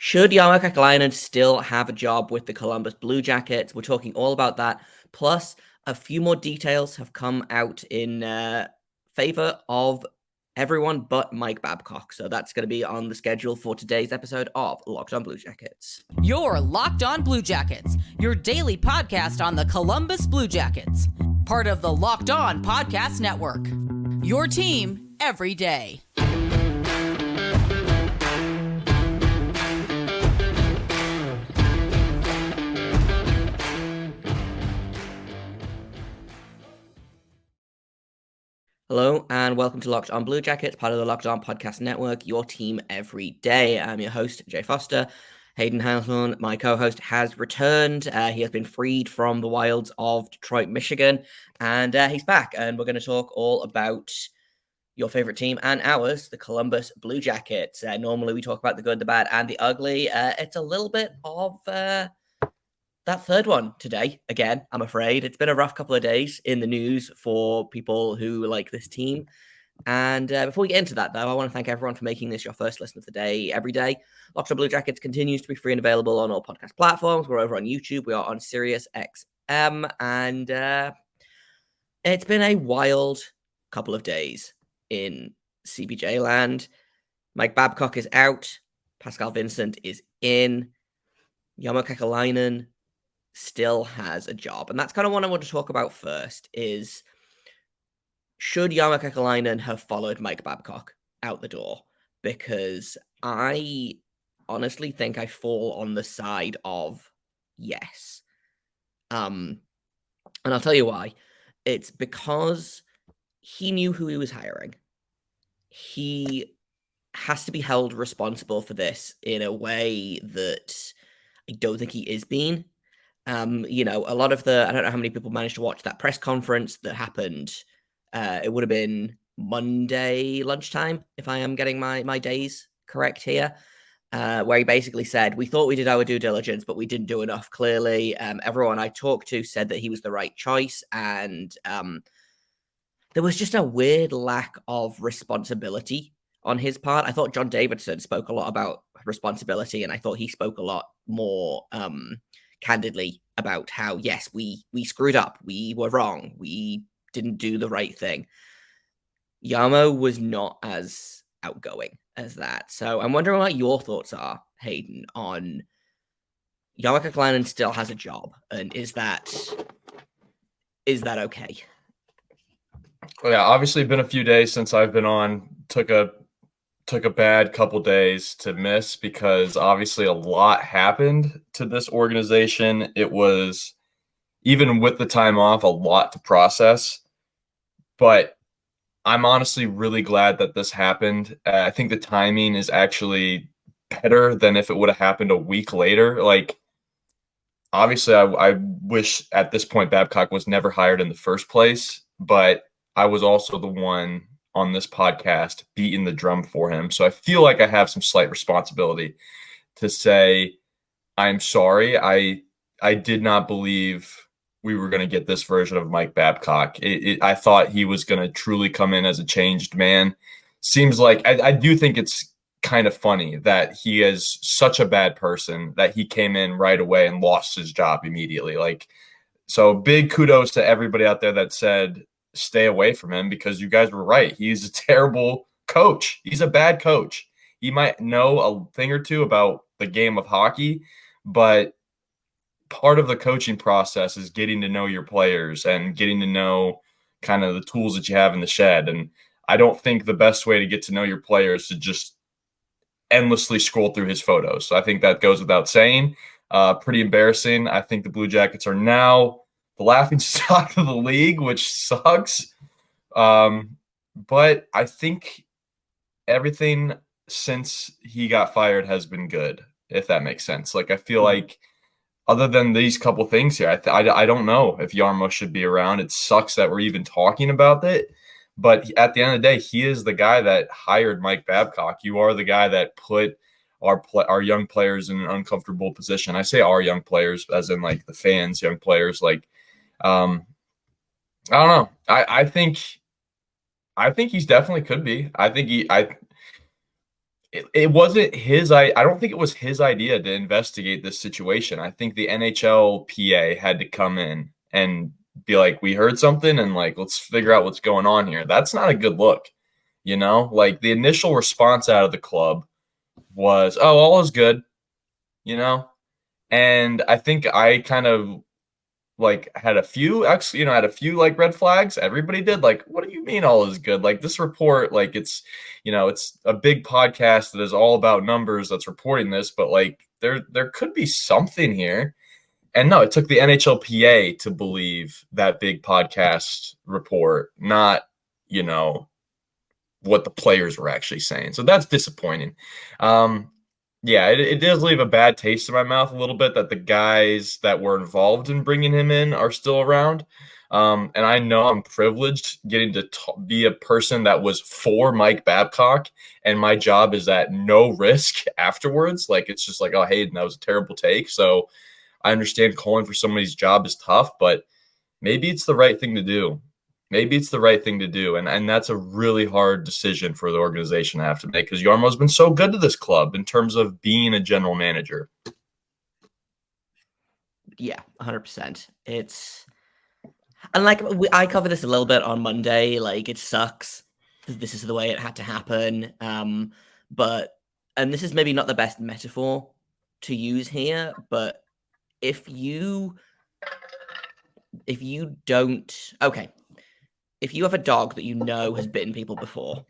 Should Jarmo Kekalainen still have a job with the Columbus Blue Jackets? We're talking all about that. Plus, a few more details have come out in favor of everyone but Mike Babcock. So that's going to be on the schedule for today's episode of Locked On Blue Jackets. You're Locked On Blue Jackets, your daily podcast on the Columbus Blue Jackets. Part of the Locked On Podcast Network. Your team every day. Hello and welcome to Locked On Blue Jackets, part of the Locked On Podcast Network, your team every day. I'm your host, Jay Foster. Hayden Hanselman, my co-host, has returned. He has been freed from the wilds of Detroit, Michigan, and he's back. And we're going to talk all about your favorite team and ours, the Columbus Blue Jackets. Normally we talk about the good, the bad, and the ugly. It's a little bit of that third one today, again, I'm afraid. It's been a rough couple of days in the news for people who like this team. And before we get into that, though, I want to thank everyone for making this your first listen of the day every day. Locked On Blue Jackets continues to be free and available on all podcast platforms. We're over on YouTube. We are on Sirius XM. And it's been a wild couple of days in CBJ land. Mike Babcock is out. Pascal Vincent is in. Jarmo Kekalainen still has a job. And that's kind of what I want to talk about first is, should Jarmo Kekalainen have followed Mike Babcock out the door? Because I honestly think I fall on the side of yes. And I'll tell you why. It's because he knew who he was hiring. He has to be held responsible for this in a way that I don't think he is being. A lot of I don't know how many people managed to watch that press conference that happened. It would have been Monday lunchtime, if I am getting my days correct here, where he basically said, we thought we did our due diligence, but we didn't do enough, clearly. Everyone I talked to said that he was the right choice, and there was just a weird lack of responsibility on his part. I thought John Davidson spoke a lot about responsibility, and I thought he spoke a lot more candidly about how, yes, we screwed up, we were wrong, we didn't do the right thing. Jarmo was not as outgoing as that. So I'm wondering what your thoughts are, Hayden, on Jarmo Kekalainen still has a job, and is that okay? Well, yeah, obviously been a few days since I've been on. Took a bad couple days to miss because obviously a lot happened to this organization. It was, even with the time off, a lot to process. But I'm honestly really glad that this happened. I think the timing is actually better than if it would have happened a week later. Like, obviously, I wish at this point Babcock was never hired in the first place, but I was also the one on this podcast beating the drum for him. So I feel like I have some slight responsibility to say, I'm sorry. I did not believe we were going to get this version of Mike Babcock. I thought he was going to truly come in as a changed man. Seems like I do think it's kind of funny that he is such a bad person that he came in right away and lost his job immediately. Like, so big kudos to everybody out there that said, stay away from him, because you guys were right. He's a terrible coach. He's a bad coach. He might know a thing or two about the game of hockey, but part of the coaching process is getting to know your players and getting to know kind of the tools that you have in the shed. And I don't think the best way to get to know your players is to just endlessly scroll through his photos. So I think that goes without saying. Pretty embarrassing. I think the Blue Jackets are now the laughing stock of the league, which sucks. But I think everything since he got fired has been good, if that makes sense. Like, I feel like other than these couple things here, I don't know if Jarmo should be around. It sucks that we're even talking about it. But at the end of the day, he is the guy that hired Mike Babcock. You are the guy that put our young players in an uncomfortable position. I say our young players as in like the fans, young players. Like, I don't know. I think he's definitely could be. I think it wasn't his. I don't think it was his idea to investigate this situation. I think the NHLPA had to come in and be like, we heard something and like, let's figure out what's going on here. That's not a good look. Like the initial response out of the club was, oh, all is good, and I think I kind of like had a few like red flags. Everybody did. Like, what do you mean all is good? Like this report, like it's a big podcast that is all about numbers that's reporting this, but like there could be something here. And no, it took the NHLPA to believe that big podcast report, not, what the players were actually saying. So that's disappointing. Yeah, it does leave a bad taste in my mouth a little bit that the guys that were involved in bringing him in are still around. And I know I'm privileged getting to be a person that was for Mike Babcock, and my job is at no risk afterwards. Like, it's just like, oh, Hayden, that was a terrible take. So I understand calling for somebody's job is tough, but maybe it's the right thing to do. And that's a really hard decision for the organization to have to make, because Jarmo's been so good to this club in terms of being a general manager. Yeah, 100%. And like I covered this a little bit on Monday. Like, it sucks. This is the way it had to happen. And this is maybe not the best metaphor to use here, but if you don't, okay. If you have a dog that has bitten people before,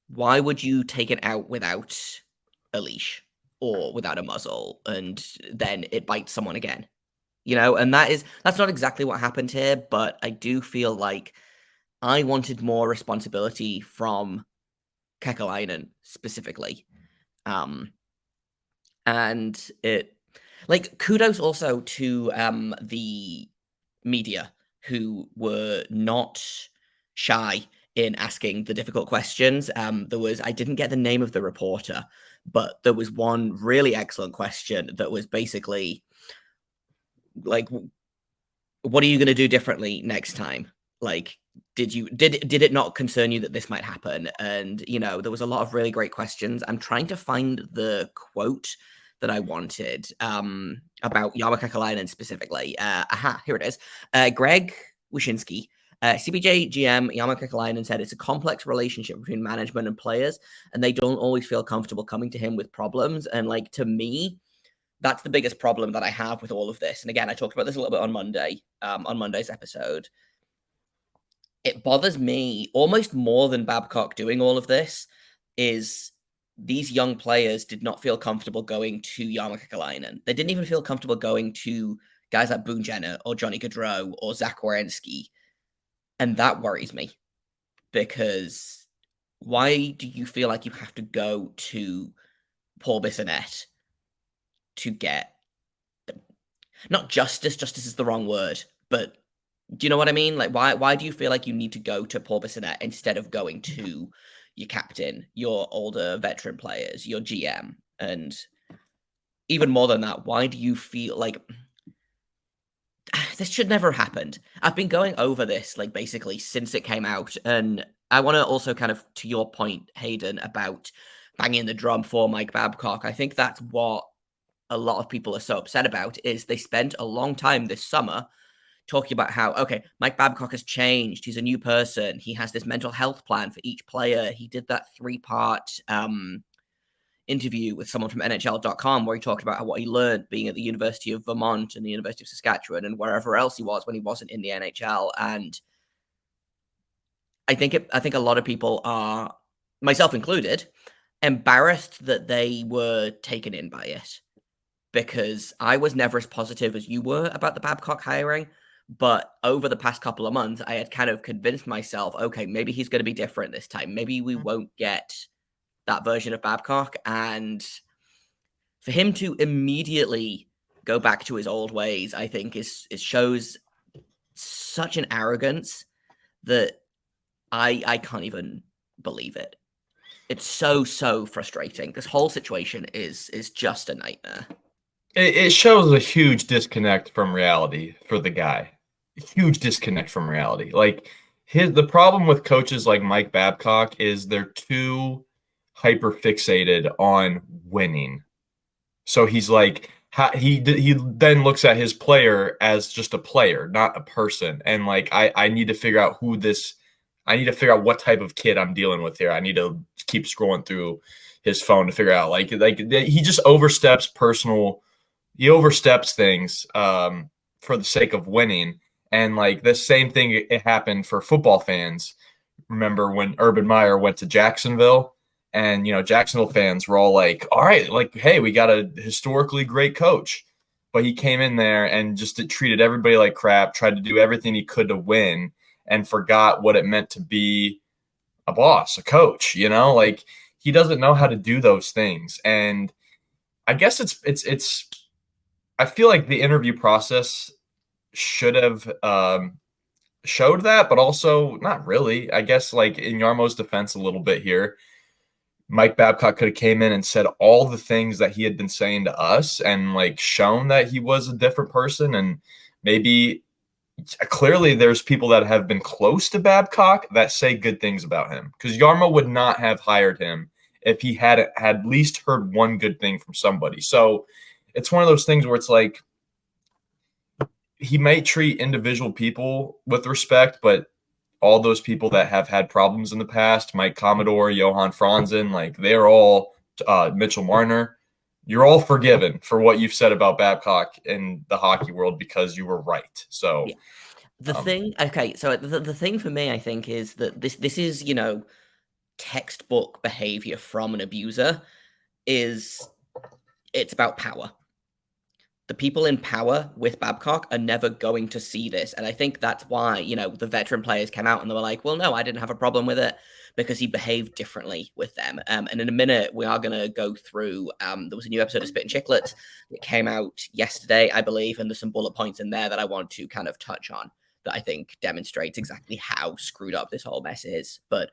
why would you take it out without a leash or without a muzzle and then it bites someone again? And that's not exactly what happened here, but I do feel like I wanted more responsibility from Kekalainen specifically. And it, like, kudos also to the media, who were not shy in asking the difficult questions. I didn't get the name of the reporter, but there was one really excellent question that was basically like, what are you going to do differently next time? Like, did it not concern you that this might happen? And, there was a lot of really great questions. I'm trying to find the quote that I wanted about Jarmo Kekalainen specifically. Here it is. Greg Wyshynski, CBJ GM Jarmo Kekalainen, said it's a complex relationship between management and players, and they don't always feel comfortable coming to him with problems. And like, to me, that's the biggest problem that I have with all of this. And again, I talked about this a little bit on Monday, on Monday's episode. It bothers me almost more than Babcock doing all of this is these young players did not feel comfortable going to Jarmo Kekalainen. They didn't even feel comfortable going to guys like Boone Jenner or Johnny Gaudreau or Zach Werenski. And that worries me, because why do you feel like you have to go to Paul Bissonnette to get, not justice, justice is the wrong word, but do you know what I mean? Like, why do you feel like you need to go to Paul Bissonnette instead of going to your captain, your older veteran players, your GM? And even more than that, why do you feel like this should never have happened? I've been going over this, like, basically since it came out. And I want to also kind of, to your point, Hayden, about banging the drum for Mike Babcock. I think that's what a lot of people are so upset about, is they spent a long time this summer talking about how, okay, Mike Babcock has changed. He's a new person. He has this mental health plan for each player. He did that 3-part interview with someone from NHL.com where he talked about what he learned being at the University of Vermont and the University of Saskatchewan and wherever else he was when he wasn't in the NHL. And I think a lot of people are, myself included, embarrassed that they were taken in by it, because I was never as positive as you were about the Babcock hiring. But over the past couple of months, I had kind of convinced myself, okay, maybe he's going to be different this time. Maybe we won't get that version of Babcock. And for him to immediately go back to his old ways, I think it shows such an arrogance that I can't even believe it. It's so frustrating. This whole situation is just a nightmare. It shows a huge disconnect from reality for the guy. Huge disconnect from reality. Like, the problem with coaches like Mike Babcock is they're too hyper fixated on winning. So he's like, he then looks at his player as just a player, not a person. And like, I need to figure out I need to figure out what type of kid I'm dealing with here. I need to keep scrolling through his phone to figure out like he just he oversteps things for the sake of winning. And like the same thing it happened for football fans. Remember when Urban Meyer went to Jacksonville? And, Jacksonville fans were all like, all right, like, hey, we got a historically great coach. But he came in there and just treated everybody like crap, tried to do everything he could to win, and forgot what it meant to be a boss, a coach, like he doesn't know how to do those things. And I guess I feel like the interview process should have showed that, but also not really. I guess like in Jarmo's defense a little bit here, Mike Babcock could have came in and said all the things that he had been saying to us and like shown that he was a different person. And maybe clearly there's people that have been close to Babcock that say good things about him, because Jarmo would not have hired him if he had at least heard one good thing from somebody. So it's one of those things where it's like he may treat individual people with respect, but all those people that have had problems in the past, Mike Commodore, Johan Franzen, like they're all Mitchell Marner, you're all forgiven for what you've said about Babcock in the hockey world because you were right. So yeah. The thing for me, I think, is that this is, textbook behavior from an abuser. It's about power. The people in power with Babcock are never going to see this. And I think that's why, the veteran players came out and they were like, well, no, I didn't have a problem with it because he behaved differently with them. And in a minute, we are going to go through, there was a new episode of Spittin Chiclets that came out yesterday, I believe, and there's some bullet points in there that I want to kind of touch on that I think demonstrates exactly how screwed up this whole mess is. But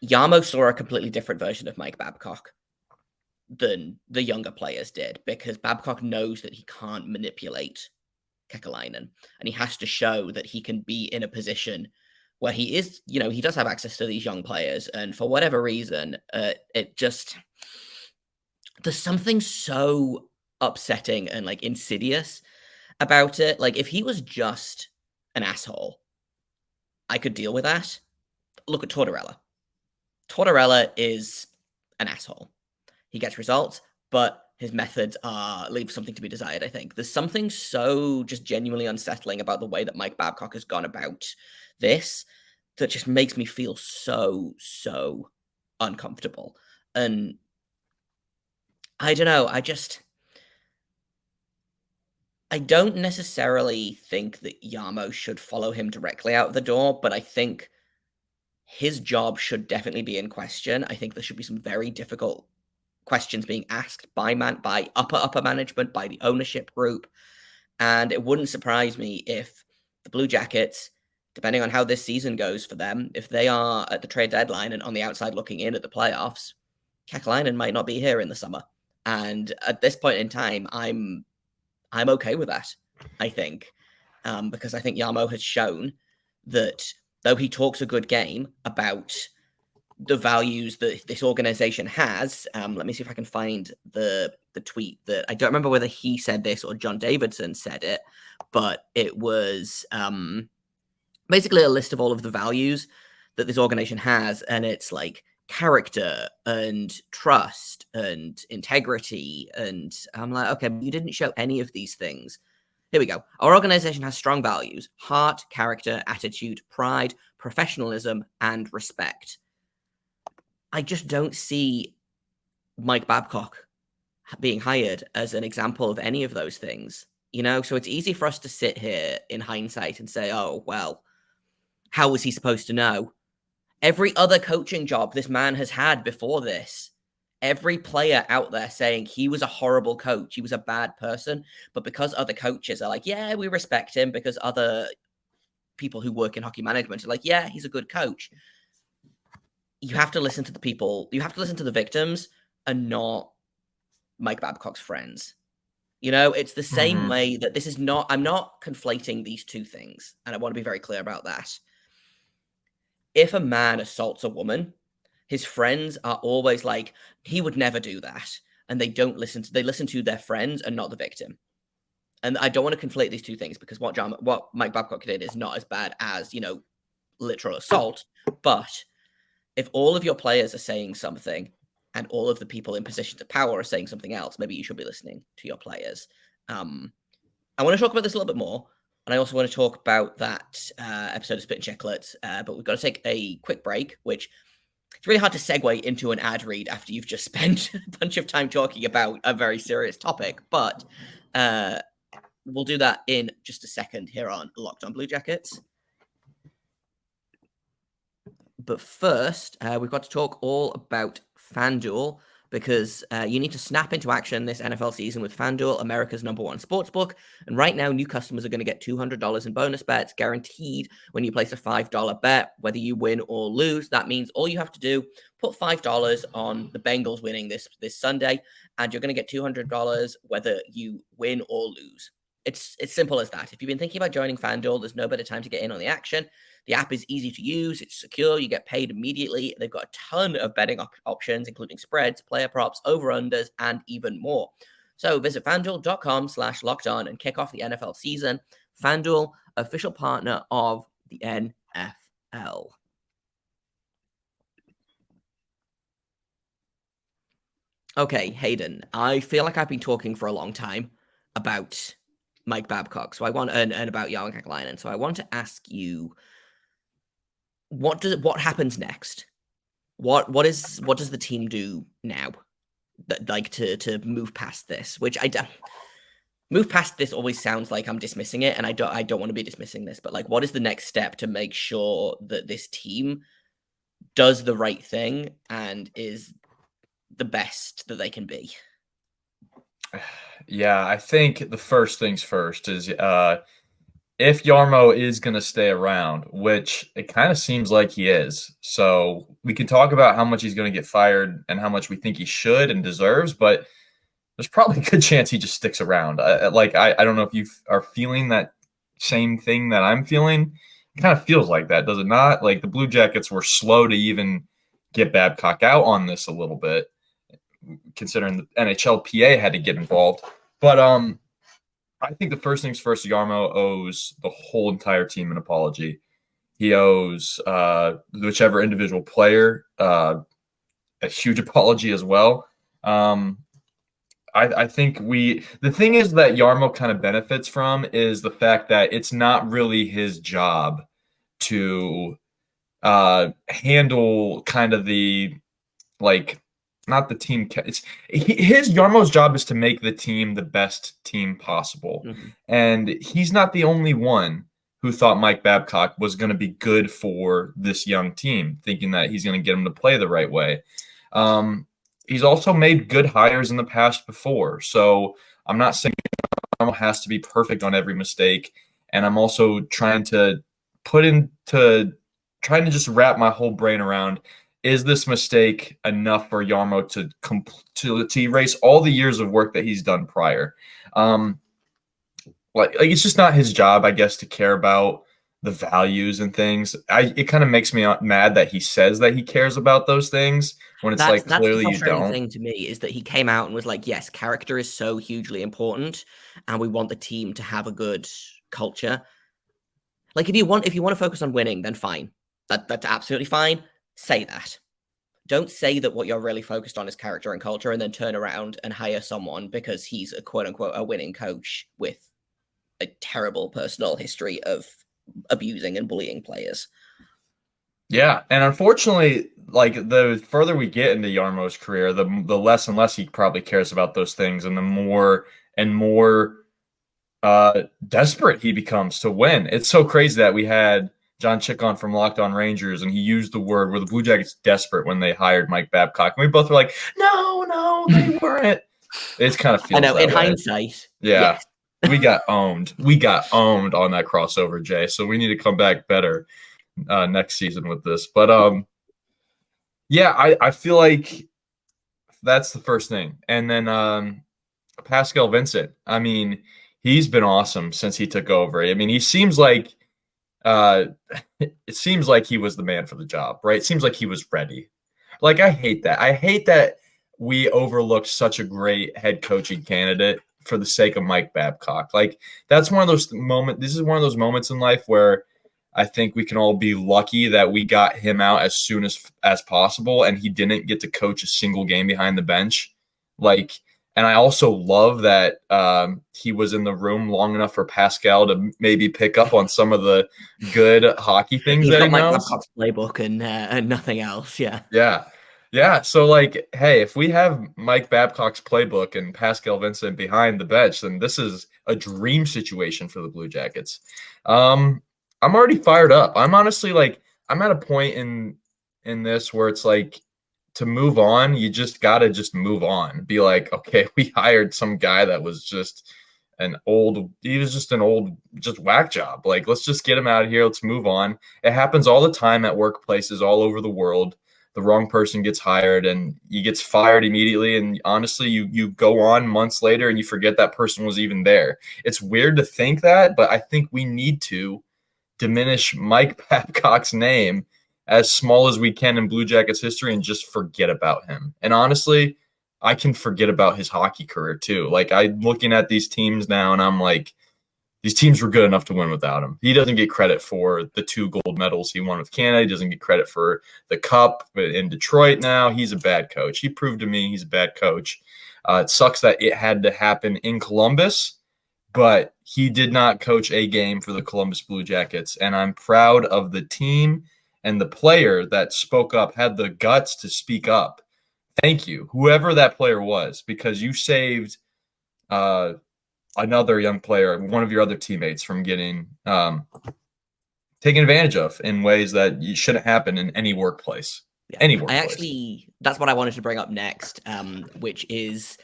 Jarmo saw a completely different version of Mike Babcock than the younger players did, because Babcock knows that he can't manipulate Kekalainen, and he has to show that he can be in a position where he is, he does have access to these young players, and for whatever reason, there's something so upsetting and like insidious about it. Like if he was just an asshole, I could deal with that. Look at Tortorella. Tortorella is an asshole. He gets results, but his methods leave something to be desired, I think. There's something so just genuinely unsettling about the way that Mike Babcock has gone about this that just makes me feel so, so uncomfortable. And I don't know, I don't necessarily think that Jarmo should follow him directly out the door, but I think his job should definitely be in question. I think there should be some very difficult questions being asked by upper management, by the ownership group. And it wouldn't surprise me if the Blue Jackets, depending on how this season goes for them, if they are at the trade deadline and on the outside looking in at the playoffs, Kekalainen might not be here in the summer. And at this point in time, I'm okay with that, I think, because I think Jarmo has shown that though he talks a good game about the values that this organization has. Let me see if I can find the tweet that I don't remember whether he said this or John Davidson said it, but it was basically a list of all of the values that this organization has. And it's like character and trust and integrity. And I'm like, okay, you didn't show any of these things. Here we go. Our organization has strong values: heart, character, attitude, pride, professionalism, and respect. I just don't see Mike Babcock being hired as an example of any of those things, So it's easy for us to sit here in hindsight and say, oh, well, how was he supposed to know? Every other coaching job this man has had before this, every player out there saying he was a horrible coach, he was a bad person, but because other coaches are like, yeah, we respect him, because other people who work in hockey management are like, yeah, he's a good coach. You have to listen to the people, you have to listen to the victims and not Mike Babcock's friends. It's the same way that this is not, I'm not conflating these two things. And I want to be very clear about that. If a man assaults a woman, his friends are always like, he would never do that. And they listen to their friends and not the victim. And I don't want to conflate these two things, because what Mike Babcock did is not as bad as, literal assault. But if all of your players are saying something and all of the people in positions of power are saying something else, maybe you should be listening to your players. I want to talk about this a little bit more. And I also want to talk about that episode of Spittin Chiclets. But we've got to take a quick break, which it's really hard to segue into an ad read after you've just spent a bunch of time talking about a very serious topic. But we'll do that in just a second here on Locked On Blue Jackets. But first, we've got to talk all about FanDuel, because you need to snap into action this NFL season with FanDuel, America's #1 sportsbook. And right now, new customers are going to get $200 in bonus bets guaranteed when you place a $5 bet, whether you win or lose. That means all you have to do, put $5 on the Bengals winning this Sunday, and you're going to get $200 whether you win or lose. It's simple as that. If you've been thinking about joining FanDuel, there's no better time to get in on the action. The app is easy to use. It's secure. You get paid immediately. They've got a ton of betting options, including spreads, player props, over-unders, and even more. So visit FanDuel.com/lockedon and kick off the NFL season. FanDuel, official partner of the NFL. Okay, Hayden, I feel like I've been talking for a long time about Mike Babcock, so I want and about Jarmo Kekalainen. So I want to ask you, what happens next? What does the team do now, to move past this? Which move past this always sounds like I'm dismissing it, and I don't want to be dismissing this. But what is the next step to make sure that this team does the right thing and is the best that they can be? Yeah, I think the first things first is if Jarmo is going to stay around, which it kind of seems like he is. So we can talk about how much he's going to get fired and how much we think he should and deserves, but there's probably a good chance he just sticks around. I don't know if you are feeling that same thing that I'm feeling. It kind of feels like that, does it not? Like the Blue Jackets were slow to even get Babcock out on this a little bit, considering the NHLPA had to get involved. But I think the first things first, Jarmo owes the whole entire team an apology. He owes whichever individual player a huge apology as well. I think the thing is that Jarmo kind of benefits from is the fact that it's not really his job to handle kind of the not the team. Jarmo's job is to make the team the best team possible. Mm-hmm. And he's not the only one who thought Mike Babcock was going to be good for this young team, thinking that he's going to get him to play the right way. He's also made good hires in the past before. So I'm not saying Jarmo has to be perfect on every mistake. And I'm also trying to just wrap my whole brain around, is this mistake enough for Jarmo to erase all the years of work that he's done prior? It's just not his job, I guess, to care about the values and things. It kind of makes me mad that he says that he cares about those things when it's clearly you don't. The thing to me is that he came out and was like, yes, character is so hugely important and we want the team to have a good culture. If you want to focus on winning, then fine. That's absolutely fine. Say that. Don't say that what you're really focused on is character and culture and then turn around and hire someone because he's a quote-unquote a winning coach with a terrible personal history of abusing and bullying players. Yeah, and unfortunately, the further we get into Jarmo's career, the less and less he probably cares about those things, and the more and more desperate he becomes to win. It's so crazy that we had John Chick on from Locked On Rangers, and he used the word where the Blue Jackets desperate when they hired Mike Babcock. And we both were like, no, they weren't. It's kind of feels I know, that in way. hindsight. Yeah. Yes. We got owned. We got owned on that crossover, Jay. So we need to come back better next season with this. But I feel like that's the first thing. And then Pascal Vincent. I mean, he's been awesome since he took over. I mean, he seems like it seems like he was the man for the job, right? It seems like he was ready. Like, I hate that. I hate that we overlooked such a great head coaching candidate for the sake of Mike Babcock. Like, that's one of those moments. This is one of those moments in life where I think we can all be lucky that we got him out as soon as possible, and he didn't get to coach a single game behind the bench. Like, and I also love that he was in the room long enough for Pascal to maybe pick up on some of the good hockey things He's that got he Mike knows. Babcock's playbook and nothing else. Yeah. Yeah. Yeah. So, like, hey, if we have Mike Babcock's playbook and Pascal Vincent behind the bench, then this is a dream situation for the Blue Jackets. I'm already fired up. I'm honestly like, I'm at a point in this where it's like, to move on, you just gotta just move on. Be like, okay, we hired some guy that was just just whack job. Like, let's just get him out of here. Let's move on. It happens all the time at workplaces all over the world. The wrong person gets hired and he gets fired immediately. And honestly, you go on months later and you forget that person was even there. It's weird to think that, but I think we need to diminish Mike Babcock's name as small as we can in Blue Jackets history and just forget about him. And honestly, I can forget about his hockey career too. Like, I'm looking at these teams now and I'm like, these teams were good enough to win without him. He doesn't get credit for the 2 gold medals he won with Canada. He doesn't get credit for the cup in Detroit now. He's a bad coach. He proved to me he's a bad coach. It sucks that it had to happen in Columbus, but he did not coach a game for the Columbus Blue Jackets. And I'm proud of the team and the player that spoke up, had the guts to speak up. Thank you, whoever that player was, because you saved another young player, one of your other teammates, from getting taken advantage of in ways that you shouldn't happen in any workplace. Yeah. Any workplace. That's what I wanted to bring up next, which is,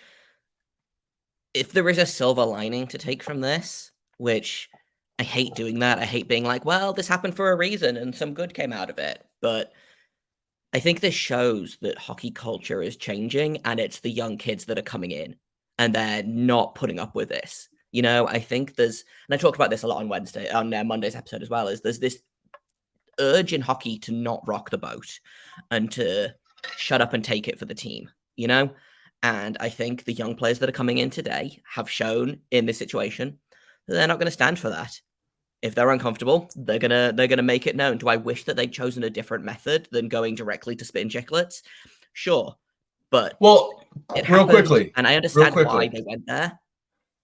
if there is a silver lining to take from this, which I hate doing that. I hate being like, well, this happened for a reason and some good came out of it. But I think this shows that hockey culture is changing, and it's the young kids that are coming in and they're not putting up with this. You know, I think there's, and I talked about this a lot on Monday's episode as well, is there's this urge in hockey to not rock the boat and to shut up and take it for the team, you know? And I think the young players that are coming in today have shown in this situation that they're not going to stand for that. If they're uncomfortable, they're gonna make it known. Do I wish that they'd chosen a different method than going directly to Spittin Chiclets? Sure, but real quickly, and I understand why they went there.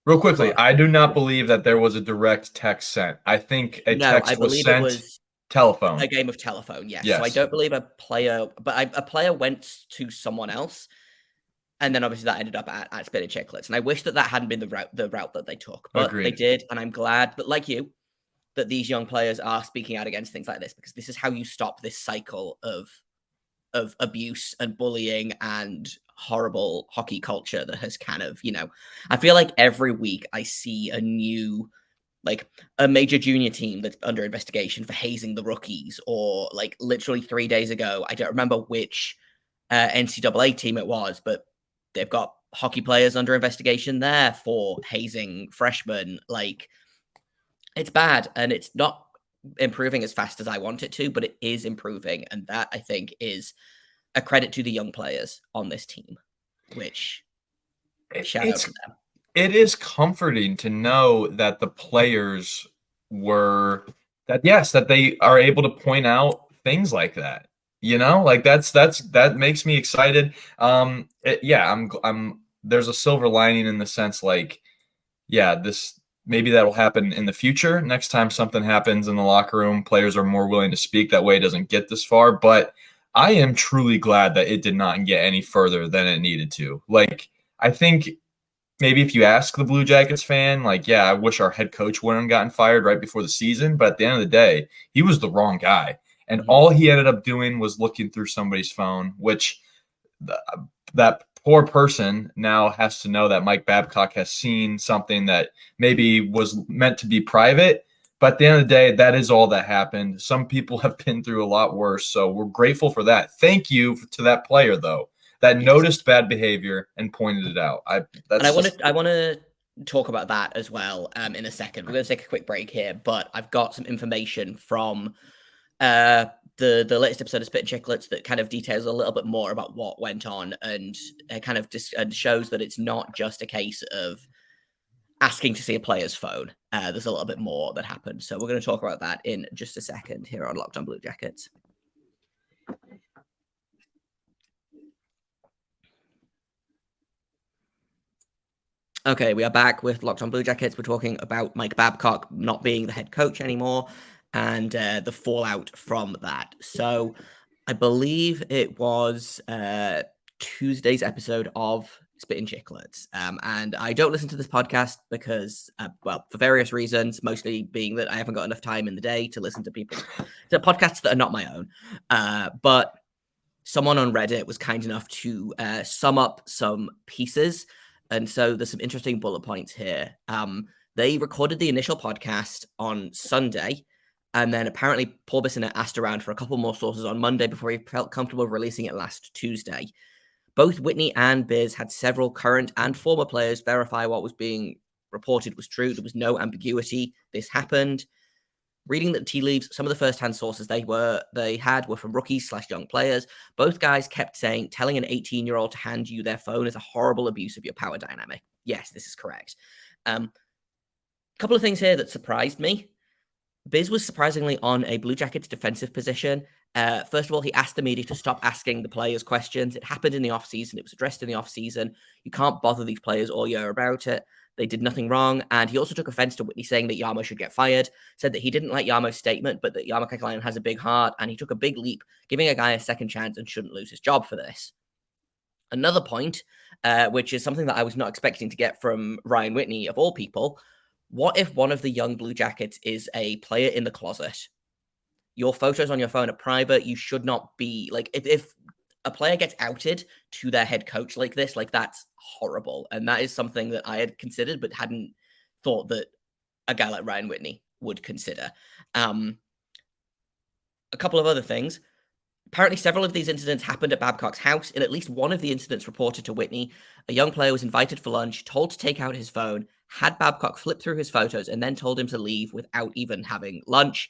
Real quickly, I do not believe that there was a direct text sent. I think text was sent. It was telephone. A game of telephone, yes. Yes. So I don't believe a player went to someone else, and then obviously that ended up at Spittin Chiclets. And I wish that hadn't been the route that they took, but Agreed. They did, and I'm glad that, like you, that these young players are speaking out against things like this, because this is how you stop this cycle of abuse and bullying and horrible hockey culture that has kind of, you know, I feel like every week I see a new, like, a major junior team that's under investigation for hazing the rookies, or like literally 3 days ago, I don't remember which NCAA team it was, but they've got hockey players under investigation there for hazing freshmen. Like, it's bad, and it's not improving as fast as I want it to, but it is improving. And that, I think, is a credit to the young players on this team, which shout out to them. It is comforting to know that the players that they are able to point out things like that. You know, like that makes me excited. There's a silver lining in the sense, like, maybe that'll happen in the future. Next time something happens in the locker room, players are more willing to speak. That way it doesn't get this far. But I am truly glad that it did not get any further than it needed to. Like, I think maybe if you ask the Blue Jackets fan, like, yeah, I wish our head coach wouldn't have gotten fired right before the season. But at the end of the day, he was the wrong guy. And all he ended up doing was looking through somebody's phone, which that poor person now has to know that Mike Babcock has seen something that maybe was meant to be private. But at the end of the day, that is all that happened. Some people have been through a lot worse, so we're grateful for that. Thank you to that player, though, that noticed bad behavior and pointed it out. I want to talk about that as well in a second. We're going to take a quick break here, but I've got some information from the latest episode of Spittin Chiclets that kind of details a little bit more about what went on and kind of and shows that it's not just a case of asking to see a player's phone. There's a little bit more that happened. So we're going to talk about that in just a second here on Locked On Blue Jackets. Okay, we are back with Locked On Blue Jackets. We're talking about Mike Babcock not being the head coach anymore and the fallout from that. So I believe it was Tuesday's episode of Spittin Chiclets. And I don't listen to this podcast because, well, for various reasons, mostly being that I haven't got enough time in the day to listen to podcasts that are not my own. But someone on Reddit was kind enough to sum up some pieces. And so there's some interesting bullet points here. They recorded the initial podcast on Sunday. And then apparently Paul Bissonnette asked around for a couple more sources on Monday before he felt comfortable releasing it last Tuesday. Both Whitney and Biz had several current and former players verify what was being reported was true. There was no ambiguity. This happened. Reading the tea leaves, some of the first-hand sources they had were from rookies/young players. Both guys kept saying telling an 18-year-old to hand you their phone is a horrible abuse of your power dynamic. Yes, this is correct. A couple of things here that surprised me. Biz was surprisingly on a Blue Jackets defensive position. First of all, he asked the media to stop asking the players questions. It happened in the offseason. It was addressed in the offseason. You can't bother these players all year about it. They did nothing wrong. And he also took offense to Whitney saying that Jarmo should get fired, said that he didn't like Jarmo's statement, but that Jarmo Kekalainen has a big heart, and he took a big leap, giving a guy a second chance and shouldn't lose his job for this. Another point, which is something that I was not expecting to get from Ryan Whitney, of all people, what if one of the young Blue Jackets is a player in the closet? Your photos on your phone are private. You should not be, like, if a player gets outed to their head coach like this, like, that's horrible. And that is something that I had considered, but hadn't thought that a guy like Ryan Whitney would consider. A couple of other things. Apparently, several of these incidents happened at Babcock's house. In at least one of the incidents reported to Whitney, a young player was invited for lunch, told to take out his phone, had Babcock flip through his photos, and then told him to leave without even having lunch.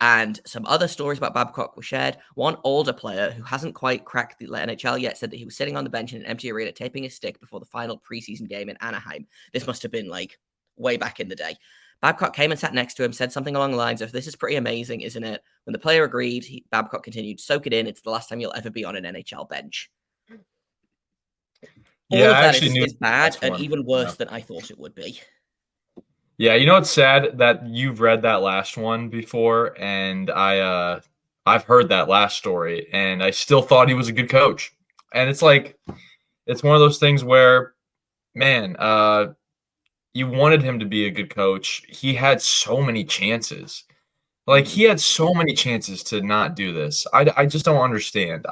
And some other stories about Babcock were shared. One older player who hasn't quite cracked the NHL yet said that he was sitting on the bench in an empty arena taping his stick before the final preseason game in Anaheim. This must have been like way back in the day. Babcock came and sat next to him, said something along the lines of, "This is pretty amazing, isn't it?" When the player agreed, Babcock continued, "Soak it in. It's the last time you'll ever be on an NHL bench." Yeah, All of I that actually knew is bad and one. even worse than I thought it would be. Yeah, you know what's sad that you've read that last one before, and I've heard that last story, and I still thought he was a good coach. And it's like, it's one of those things where, man, you wanted him to be a good coach. He had so many chances. Like, he had so many chances to not do this. I just don't understand.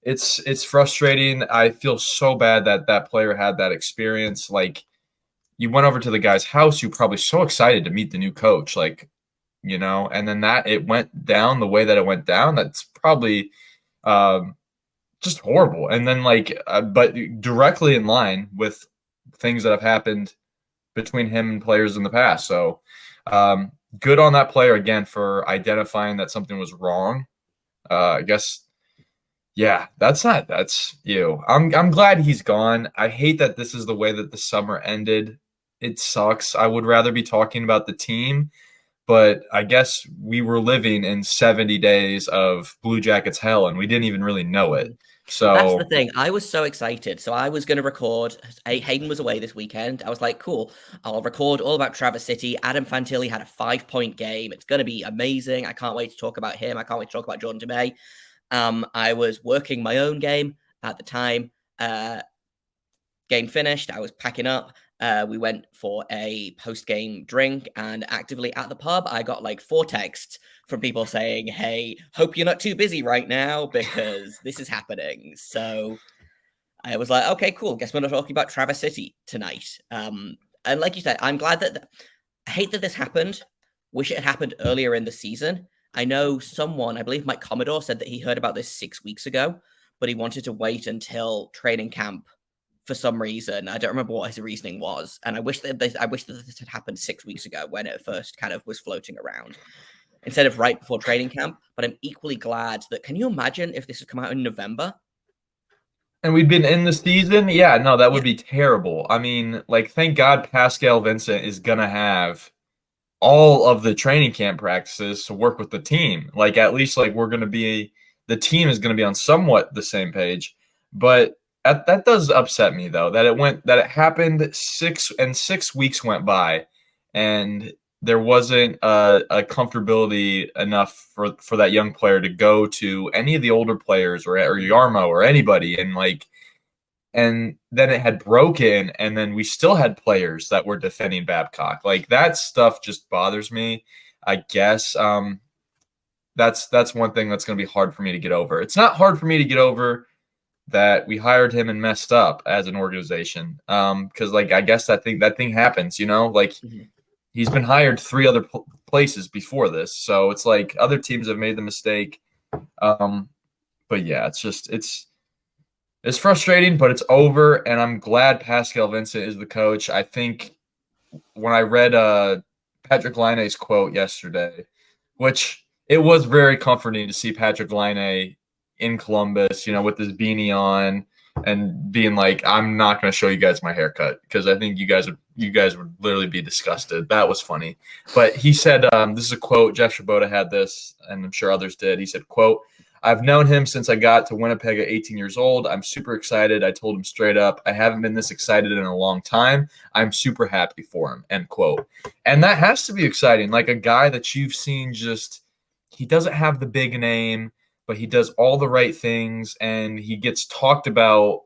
It's frustrating. I feel so bad that that player had that experience. Like, you went over to the guy's house, you're probably so excited to meet the new coach, like, you know, and then that it went down the way that it went down. That's probably just horrible. And then, like, but directly in line with things that have happened between him and players in the past. So good on that player again for identifying that something was wrong. I guess, yeah, that's you. I'm glad he's gone. I hate that this is the way that the summer ended. It sucks. I would rather be talking about the team, but I guess we were living in 70 days of Blue Jackets hell, and we didn't even really know it. So that's the thing. I was so excited. So I was going to record. Hayden was away this weekend. I was like, cool, I'll record all about Traverse City. Adam Fantilli had a 5-point game. It's going to be amazing. I can't wait to talk about him. I can't wait to talk about Jordan DeMay. I was working my own game at the time. Game finished. I was packing up. We went for a post-game drink, and actively at the pub, I got like 4 texts from people saying, "Hey, hope you're not too busy right now because this is happening." So I was like, okay, cool. Guess we're not talking about Traverse City tonight. And like you said, I'm glad that I hate that this happened. Wish it had happened earlier in the season. I know someone, I believe Mike Commodore, said that he heard about this 6 weeks ago, but he wanted to wait until training camp for some reason. I don't remember what his reasoning was. And I wish that this had happened 6 weeks ago when it first kind of was floating around. instead of right before training camp. But I'm equally glad that, can you imagine if this had come out in November? And we'd been in the season? Yeah, no, that would be terrible. I mean, like, thank God Pascal Vincent is going to have all of the training camp practices to work with the team. Like, at least, like, the team is going to be on somewhat the same page. But that does upset me, though, that it happened 6 weeks went by, and there wasn't a comfortability enough for that young player to go to any of the older players or Jarmo or anybody, and then it had broken, and then we still had players that were defending Babcock. Like, that stuff just bothers me. I guess that's one thing that's going to be hard for me to get over. It's not hard for me to get over that we hired him and messed up as an organization. Because, like, I guess that thing happens, like. He's been hired 3 other places before this, so it's like other teams have made the mistake. But yeah, it's frustrating, but it's over, and I'm glad Pascal Vincent is the coach. I think when I read Patrick Laine's quote yesterday, which it was very comforting to see Patrick Laine in Columbus, with his beanie on and being like, I'm not going to show you guys my haircut because I think you guys would literally be disgusted. That was funny. But he said, this is a quote, Jeff Svoboda had this, and I'm sure others did. He said, quote, I've known him since I got to Winnipeg at 18 years old. I'm super excited. I told him straight up, I haven't been this excited in a long time. I'm super happy for him, end quote. And that has to be exciting. Like, a guy that you've seen he doesn't have the big name, but he does all the right things, and he gets talked about.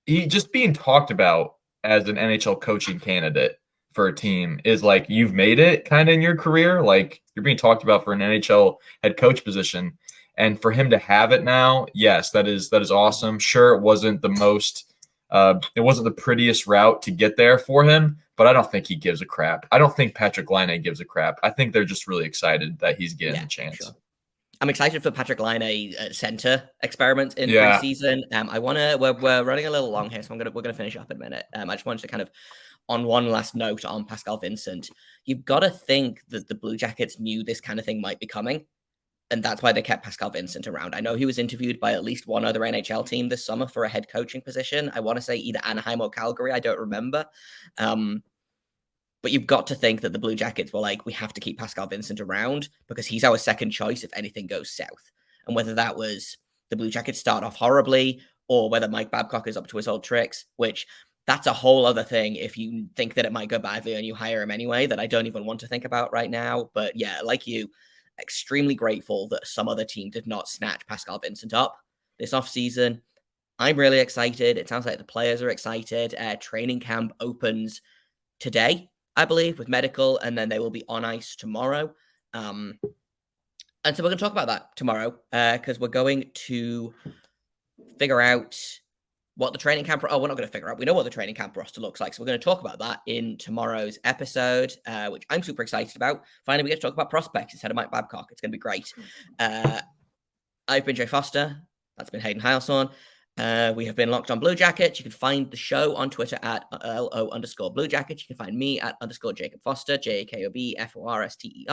He just being talked about as an NHL coaching candidate for a team is like, you've made it kind of in your career. Like, you're being talked about for an NHL head coach position. And for him to have it now, yes, that is awesome. Sure, it wasn't the prettiest route to get there for him, but I don't think he gives a crap. I don't think Patrick Laine gives a crap. I think they're just really excited that he's getting a chance. Sure. I'm excited for Patrick Laine center experiment in preseason. We're running a little long here, so we're gonna finish up in a minute. I just wanted to kind of, on one last note on Pascal Vincent, you've got to think that the Blue Jackets knew this kind of thing might be coming, and that's why they kept Pascal Vincent around. I know he was interviewed by at least one other NHL team this summer for a head coaching position. I want to say either Anaheim or Calgary. I don't remember. But you've got to think that the Blue Jackets were like, we have to keep Pascal Vincent around because he's our second choice if anything goes south. And whether that was the Blue Jackets start off horribly or whether Mike Babcock is up to his old tricks, which that's a whole other thing if you think that it might go badly and you hire him anyway, that I don't even want to think about right now. But yeah, like you, extremely grateful that some other team did not snatch Pascal Vincent up this offseason. I'm really excited. It sounds like the players are excited. Training camp opens today, I believe, with medical, and then they will be on ice tomorrow. And so we're going to talk about that tomorrow because we're going to figure out what the training camp... Oh, we're not going to figure out. We know what the training camp roster looks like, so we're going to talk about that in tomorrow's episode, which I'm super excited about. Finally, we get to talk about prospects instead of Mike Babcock. It's going to be great. I've been Jay Foster. That's been Hayden Heilshorn. We have been Locked On Blue Jackets. You can find the show on Twitter at LO_Blue Jackets. You can find me at _Jacob Foster, JAKOBFORSTER. You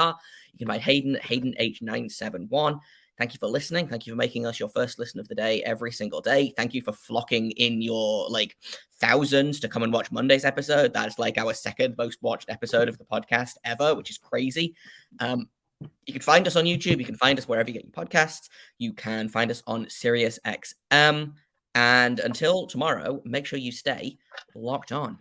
can find Hayden H971. Thank you for listening. Thank you for making us your first listen of the day every single day. Thank you for flocking in your thousands to come and watch Monday's episode. That's our second most watched episode of the podcast ever, which is crazy. You can find us on YouTube. You can find us wherever you get your podcasts. You can find us on SiriusXM. And until tomorrow, make sure you stay locked on.